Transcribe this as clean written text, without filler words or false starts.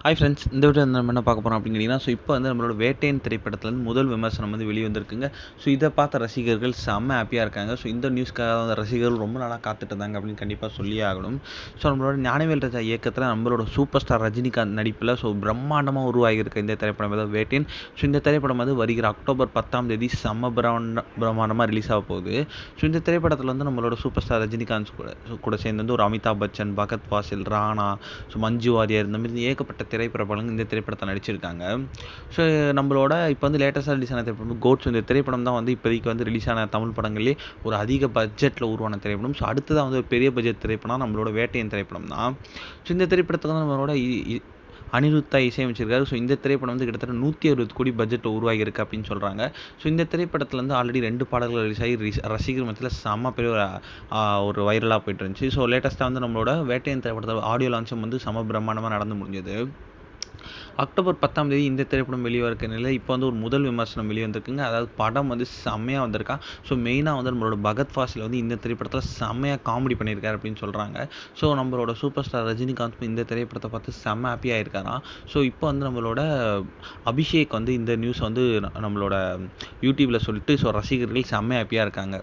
Hi friends, இந்த video நம்ம என்ன பார்க்க போகிறோம் அப்படின்னு கேட்டிங்கன்னா, இப்போ நம்மளோட வேட்டையன் திரைப்படத்துலேருந்து முதல் விமர்சனம் வெளிவந்திருக்குங்க. இதை பார்த்த ரசிகர்கள் செம்ம ஹாப்பியாக இருக்காங்க. இந்த நியூஸ்க்காக ரசிகர்கள் ரொம்ப நாளாக காத்துட்டு இருந்தாங்க அப்படின்னு கண்டிப்பாக சொல்லியே ஆகணும். நம்மளோட ஞானவேல் ராஜா இயக்கத்தில் நம்மளோட சூப்பர் ஸ்டார் ரஜினிகாந்த் நடிப்பில் பிரம்மாண்டமாக உருவாகியிருக்க இந்த திரைப்படம் வேட்டையன். இந்த திரைப்படம் வருகிற அக்டோபர் 10ஆம் தேதி செம்ம பிரம்மாண்டமாக ரிலீஸ் ஆக போகுது. இந்த திரைப்படத்தில் நம்மளோட சூப்பர் ஸ்டார் ரஜினிகாந்த் கூட சேர்ந்து ஒரு அமிதாப் பச்சன், பகத் ஃபாசில், ராணா, மஞ்சு வாரியர், இந்த மாதிரி ஏகப்பட்ட திரைப்பிரபலங்கள் இந்த திரைப்படத்தை நடிச்சிருக்காங்க. நம்மளோட இப்போ லேட்டஸ்ட்டாக ரிலீஸ் ஆன திரைப்படம் கோட்ஸ். இந்த திரைப்படம் தான் இப்போதைக்கு ரிலீஸ் ஆன தமிழ் படங்கள்லேயே ஒரு அதிக பட்ஜெட்டில் உருவான திரைப்படம். அடுத்ததாக ஒரு பெரிய பட்ஜெட் திரைப்படம் நம்மளோட வேட்டையன் திரைப்படம் தான். இந்த திரைப்படத்துக்கு நம்மளோட அனிருத்தா இசையமைச்சிருக்காரு. இந்த திரைப்படம் கிட்டத்தட்ட 160 கோடி பட்ஜெட் உருவாகியிருக்கு அப்படின்னு சொல்கிறாங்க. இந்த திரைப்படத்தில் ஆல்ரெடி 2 பாடல்கள் ரிலீஸ் ஆகி ரசிகர் மத்தியில் செம்ம பெரிய ஒரு வைரலாக போயிட்டு இருந்துச்சு. லேட்டஸ்ட்டாக நம்மளோட வேட்டையன் திரைப்படத்தோட ஆடியோ லான்ச்சும் செம்ம பிரம்மாண்டமாக நடந்து முடிஞ்சது. அக்டோபர் 10ஆம் தேதி இந்த திரைப்படம் வெளிவருக்க நிலையில் இப்போ ஒரு முதல் விமர்சனம் வெளிவந்திருக்குங்க. அதாவது படம் செம்மையாக வந்திருக்கா. மெயினாக நம்மளோட பகத் ஃபாசில் இந்த திரைப்படத்தில் செம்மையாக காமெடி பண்ணியிருக்காரு அப்படின்னு சொல்கிறாங்க. நம்மளோட சூப்பர் ஸ்டார் ரஜினிகாந்த் இந்த திரைப்படத்தை பார்த்து செம்ம ஹாப்பியாக இருக்காராம். இப்போ நம்மளோட அபிஷேக் இந்த நியூஸ் நம்மளோட யூடியூப்பில் சொல்லிட்டு ரசிகர்கள் செம்ம ஹாப்பியாக இருக்காங்க.